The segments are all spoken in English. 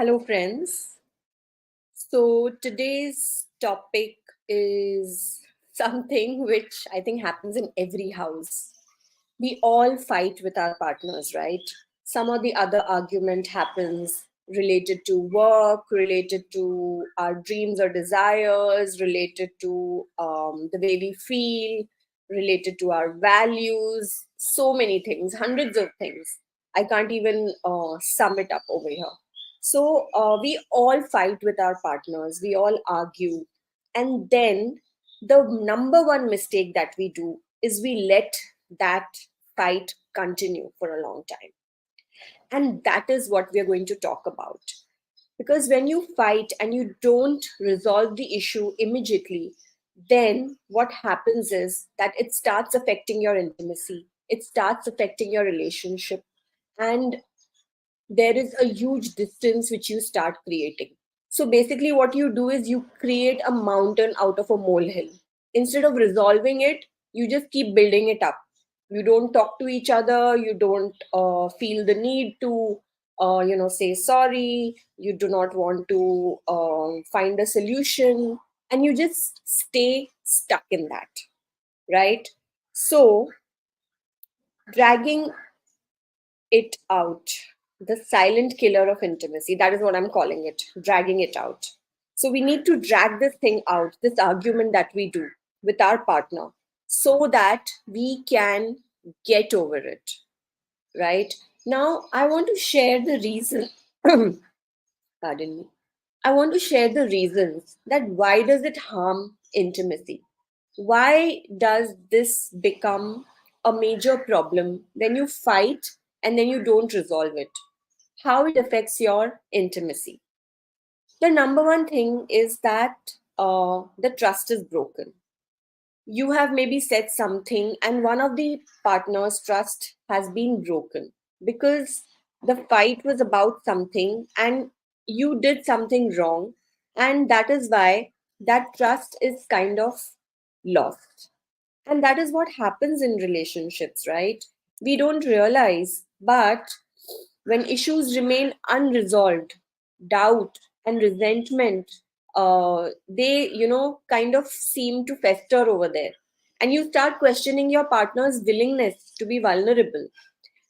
Hello, friends. So, today's topic is something which I think happens in every house. We all fight with our partners, right? Some or the other argument happens related to work, related to our dreams or desires, related to the way we feel, related to our values, so many things, hundreds of things. I can't even sum it up over here. So, we all fight with our partners, we all argue. And then the number one mistake that we do is we let that fight continue for a long time. And that is what we are going to talk about. Because when you fight and you don't resolve the issue immediately, then what happens is that it starts affecting your intimacy, it starts affecting your relationship, and there is a huge distance which you start creating. So basically, what you do is you create a mountain out of a molehill. Instead of resolving it, you just keep building it up. You don't talk to each other. You don't feel the need to, say sorry. You do not want to find a solution, and you just stay stuck in that, right? So dragging it out, the silent killer of intimacy. That is what I'm calling it, dragging it out. So we need to drag this thing out, this argument that we do with our partner, so that we can get over it, right? Now, I want to share the reason, pardon me. I want to share the reasons that why does it harm intimacy? Why does this become a major problem when you fight and then you don't resolve it? How it affects your intimacy? The number one thing is that the trust is broken. You have maybe said something, and one of the partner's trust has been broken because the fight was about something and you did something wrong, and that is why that trust is kind of lost. And that is what happens in relationships, right? We don't realize, but when issues remain unresolved, doubt and resentment, they, kind of seem to fester over there. And you start questioning your partner's willingness to be vulnerable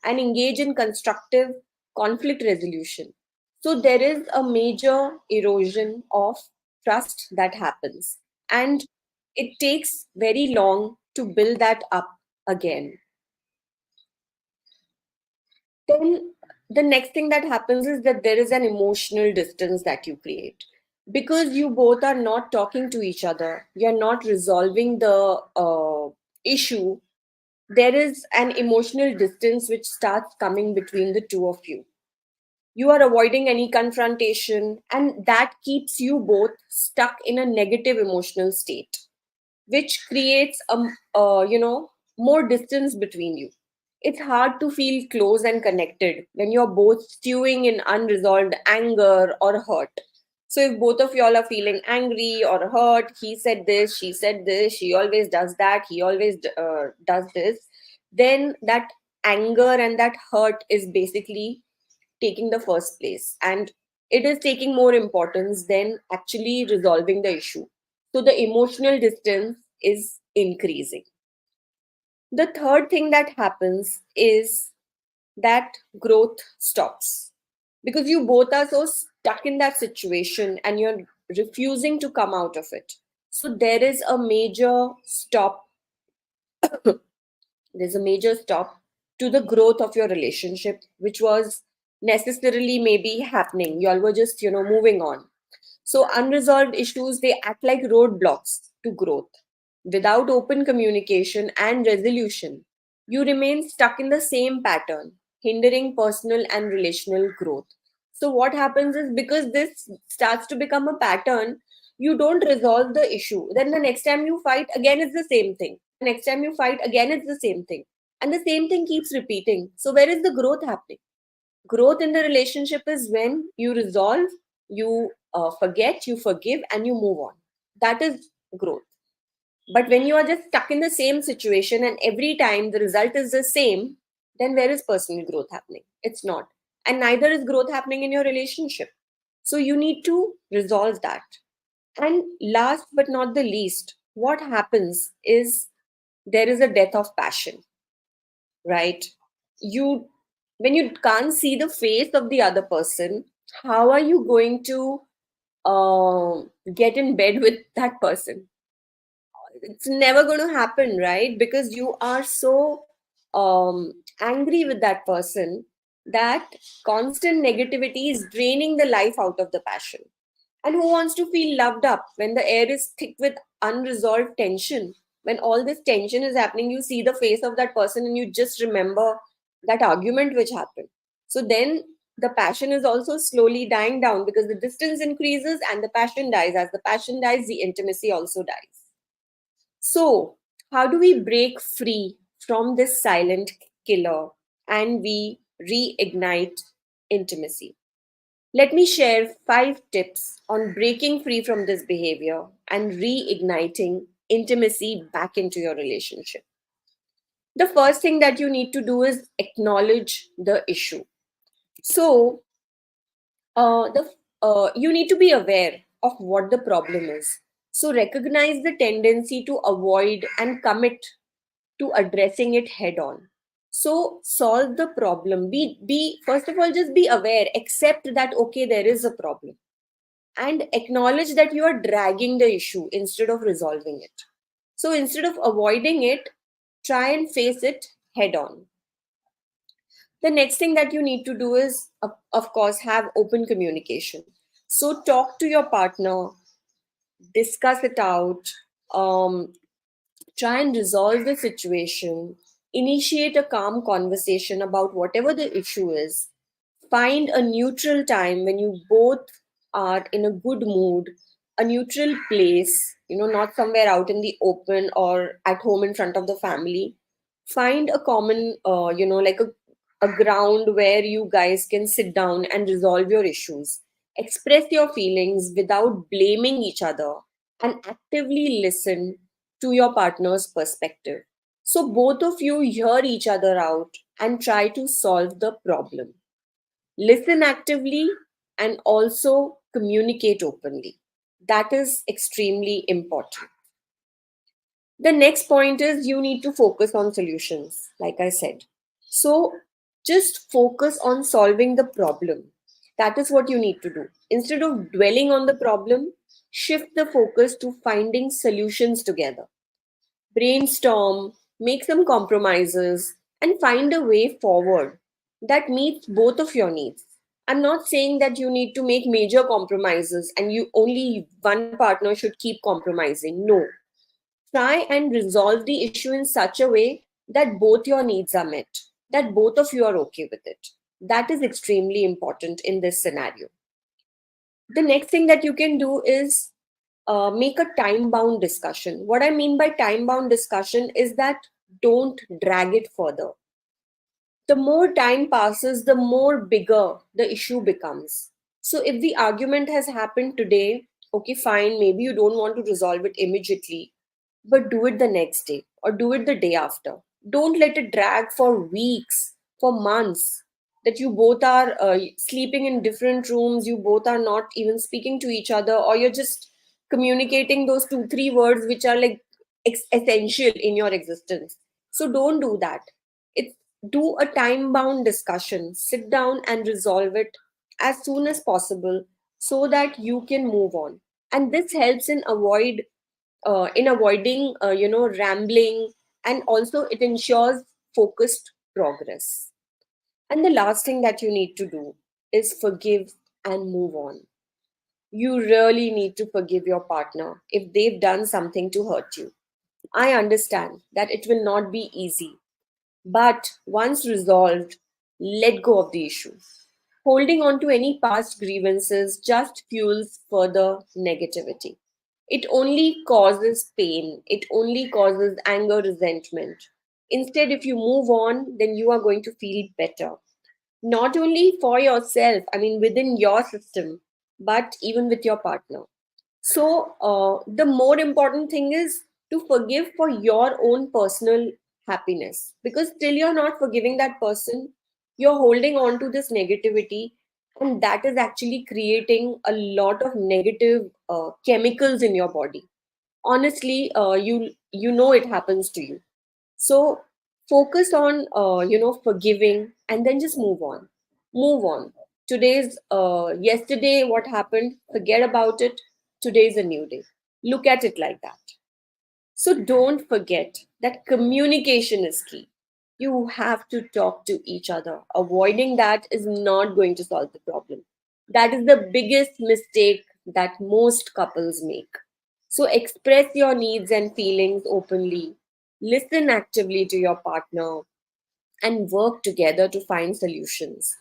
and engage in constructive conflict resolution. So there is a major erosion of trust that happens. And it takes very long to build that up again. Then the next thing that happens is that there is an emotional distance that you create because you both are not talking to each other, you're not resolving the issue. There is an emotional distance which starts coming between the two of you. You are avoiding any confrontation, and that keeps you both stuck in a negative emotional state, which creates more distance between you. It's hard to feel close and connected when you're both stewing in unresolved anger or hurt. So if both of y'all are feeling angry or hurt, he said this, she said this, she always does that, he always does this, then that anger and that hurt is basically taking the first place, and it is taking more importance than actually resolving the issue. So the emotional distance is increasing. The third thing that happens is that growth stops because you both are so stuck in that situation and you're refusing to come out of it. So there is a major stop. There's a major stop to the growth of your relationship, which was necessarily maybe happening. Y'all were just, moving on. So unresolved issues, they act like roadblocks to growth. Without open communication and resolution, you remain stuck in the same pattern, hindering personal and relational growth. So what happens is because this starts to become a pattern, you don't resolve the issue. Then the next time you fight, again it's the same thing. Next time you fight, again it's the same thing. And the same thing keeps repeating. So where is the growth happening? Growth in the relationship is when you resolve, you forget, you forgive, and you move on. That is growth. But when you are just stuck in the same situation and every time the result is the same, then where is personal growth happening? It's not. And neither is growth happening in your relationship. So you need to resolve that. And last but not the least, what happens is there is a death of passion, right? You, when you can't see the face of the other person, how are you going to get in bed with that person? It's never going to happen, right? Because you are so angry with that person that constant negativity is draining the life out of the passion. And who wants to feel loved up when the air is thick with unresolved tension? When all this tension is happening, you see the face of that person and you just remember that argument which happened. So then the passion is also slowly dying down because the distance increases and the passion dies. As the passion dies, the intimacy also dies. So, how do we break free from this silent killer and we reignite intimacy? Let me share 5 tips on breaking free from this behavior and reigniting intimacy back into your relationship. The first thing that you need to do is acknowledge the issue. So, the you need to be aware of what the problem is. So, recognize the tendency to avoid and commit to addressing it head on. So solve the problem. Be first of all, just be aware, accept that okay, there is a problem, and acknowledge that you are dragging the issue instead of resolving it. So instead of avoiding it, try and face it head on. The next thing that you need to do is, of course, have open communication. So talk to your partner, discuss it out, um, try and resolve the situation, initiate a calm conversation about whatever the issue is, find a neutral time when you both are in a good mood, a neutral place, not somewhere out in the open or at home in front of the family. Find a common, like a ground where you guys can sit down and resolve your issues. Express your feelings without blaming each other and actively listen to your partner's perspective. So both of you hear each other out and try to solve the problem. Listen actively and also communicate openly. That is extremely important. The next point is you need to focus on solutions, like I said. So just focus on solving the problem. That is what you need to do. Instead of dwelling on the problem, shift the focus to finding solutions together. Brainstorm, make some compromises, and find a way forward that meets both of your needs. I'm not saying that you need to make major compromises and you only one partner should keep compromising. No. Try and resolve the issue in such a way that both your needs are met, that both of you are okay with it. That is extremely important in this scenario. The next thing that you can do is make a time bound discussion. What I mean by time bound discussion is that don't drag it further. The more time passes, the more bigger the issue becomes. So if the argument has happened today, okay, fine, maybe you don't want to resolve it immediately, but do it the next day or do it the day after. Don't let it drag for weeks, for months, that you both are sleeping in different rooms, you both are not even speaking to each other, or you're just communicating those 2 3 words which are like essential in your existence. So don't do that. It's Do a time bound discussion, sit down and resolve it as soon as possible so that you can move on. And this helps in avoiding rambling, and also it ensures focused progress. And the last thing that you need to do is forgive and move on. You really need to forgive your partner if they've done something to hurt you. I understand that it will not be easy, but once resolved, let go of the issue. Holding on to any past grievances just fuels further negativity. It only causes pain, it only causes anger, resentment. Instead, if you move on, then you are going to feel better. Not only for yourself, I mean, within your system, but even with your partner. So, the more important thing is to forgive for your own personal happiness, because till you're not forgiving that person, you're holding on to this negativity and that is actually creating a lot of negative chemicals in your body. Honestly, you know it happens to you. So focus on forgiving, and then just move on. Today's yesterday what happened, forget about it. Today's a new day. Look at it like that. So don't forget that communication is key. You have to talk to each other. Avoiding that is not going to solve the problem. That is the biggest mistake that most couples make. So express your needs and feelings openly. Listen actively to your partner and work together to find solutions.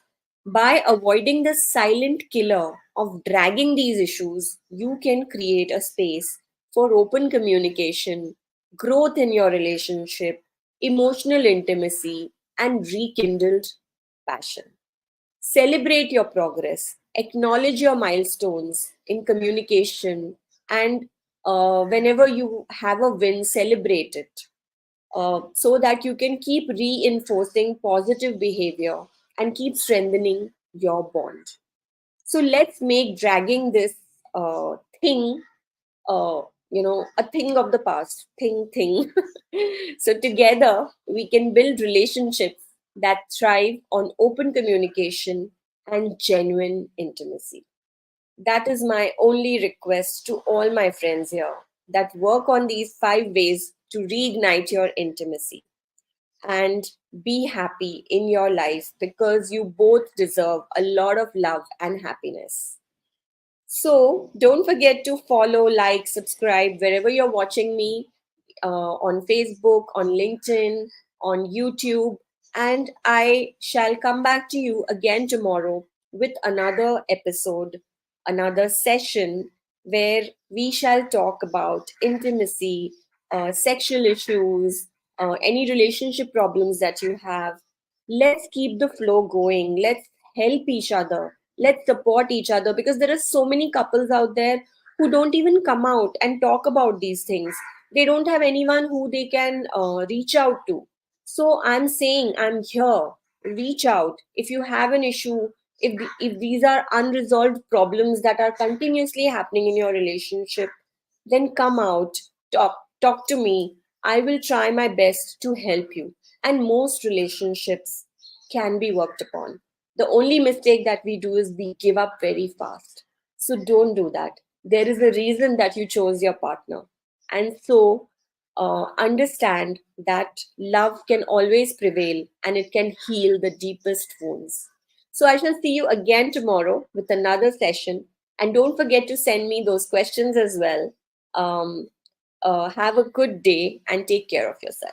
By avoiding the silent killer of dragging these issues, you can create a space for open communication, growth in your relationship, emotional intimacy, and rekindled passion. Celebrate your progress, acknowledge your milestones in communication, and whenever you have a win, celebrate it, so that you can keep reinforcing positive behavior and keep strengthening your bond. So let's make dragging this thing, uh, a thing of the past, thing. So together we can build relationships that thrive on open communication and genuine intimacy. That is my only request to all my friends here, that work on these 5 ways to reignite your intimacy and be happy in your life, because you both deserve a lot of love and happiness. So don't forget to follow, like, subscribe wherever you're watching me, on Facebook, on LinkedIn, on YouTube. And I shall come back to you again tomorrow with another episode, another session where we shall talk about intimacy, sexual issues, any relationship problems that you have. Let's keep the flow going. Let's help each other. Let's support each other, because there are so many couples out there who don't even come out and talk about these things. They don't have anyone who they can reach out to. So I'm saying, I'm here. Reach out if you have an issue. If these are unresolved problems that are continuously happening in your relationship, then come out, talk to me. I will try my best to help you. And most relationships can be worked upon. The only mistake that we do is we give up very fast. So don't do that. There is a reason that you chose your partner. And so understand that love can always prevail and it can heal the deepest wounds. So I shall see you again tomorrow with another session. And don't forget to send me those questions as well. Um, have a good day and take care of yourself.